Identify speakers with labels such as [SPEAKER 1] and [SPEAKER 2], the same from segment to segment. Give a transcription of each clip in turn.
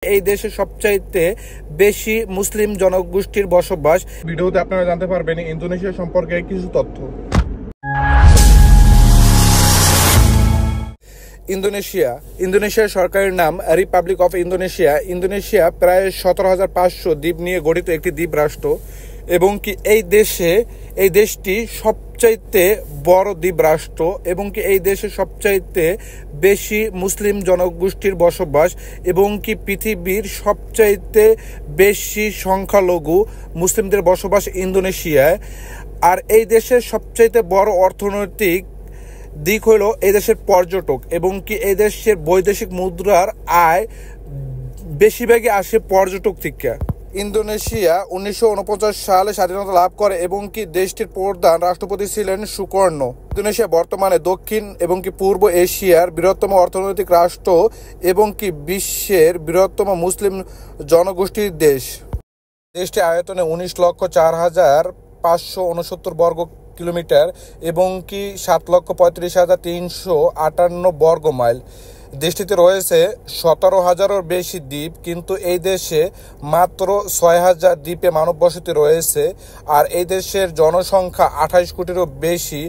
[SPEAKER 1] এই দেশে সবচাইতে বেশি মুসলিম জনগোষ্ঠীর বসবাস।
[SPEAKER 2] ভিডিওতে আপনারা জানতে পারবেন ইন্দোনেশিয়া সম্পর্কে কিছু তথ্য।
[SPEAKER 1] ইন্দোনেশিয়ার সরকারের নাম রিপাবলিক অফ ইন্দোনেশিয়া। ইন্দোনেশিয়া প্রায় 17,500 দ্বীপ নিয়ে গঠিত একটি দ্বীপ রাষ্ট্র এবং কি এই দেশটি সবচাইতে বড় দ্বীপ রাষ্ট্র এবং কি এই দেশে সবচাইতে বেশি মুসলিম জনগোষ্ঠীর বসবাস এবং কি পৃথিবীর সবচাইতে বেশি সংখ্যালঘু মুসলিমদের বসবাস ইন্দোনেশিয়ায়। আর এই দেশের সবচাইতে বড় অর্থনৈতিক দিক হলো এই দেশের পর্যটক এবং কি এই দেশের বৈদেশিক মুদ্রার আয় বেশিরভাগই আসে পর্যটক থেকে। ইন্দোনেশিয়া 1949 সালে স্বাধীনতা লাভ করে এবং কি দেশটির প্রধান রাষ্ট্রপতি ছিলেন সুকর্ণ। ইন্দোনেশিয়া বর্তমানে দক্ষিণ এবং কি পূর্ব এশিয়ার বৃহত্তম অর্থনৈতিক রাষ্ট্র এবং কি বিশ্বের বৃহত্তম মুসলিম জনগোষ্ঠীর দেশ। দেশটি আয়তনে 19,04,569 বর্গ কিলোমিটার এবং কি 7,35,358 বর্গ মাইল। দেশটিতে রয়েছে 17,000-এর বেশি দ্বীপ, কিন্তু এই দেশে মাত্র 6,000 দ্বীপে মানব বসতি রয়েছে। আর এই দেশের জনসংখ্যা 28 কোটিরও বেশি।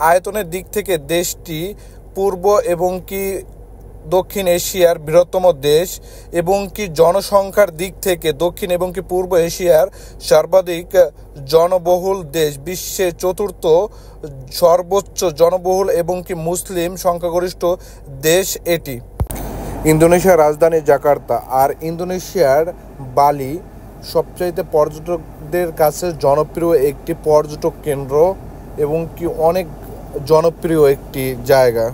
[SPEAKER 1] আয়তনের দিক থেকে দেশটি পূর্ব এবং কি দক্ষিণ এশিয়ার বৃহত্তম দেশ এবং কি জনসংখ্যার দিক থেকে দক্ষিণ এবং কি পূর্ব এশিয়ার সর্বাধিক জনবহুল দেশ, বিশ্বের চতুর্থ সর্বোচ্চ জনবহুল এবং কি মুসলিম সংখ্যাগরিষ্ঠ দেশ এটি। ইন্দোনেশিয়ার রাজধানী জাকার্তা। আর ইন্দোনেশিয়ার বালি সবচাইতে পর্যটকদের কাছে জনপ্রিয় একটি পর্যটক কেন্দ্র এবং কি অনেক জনপ্রিয় একটি জায়গা।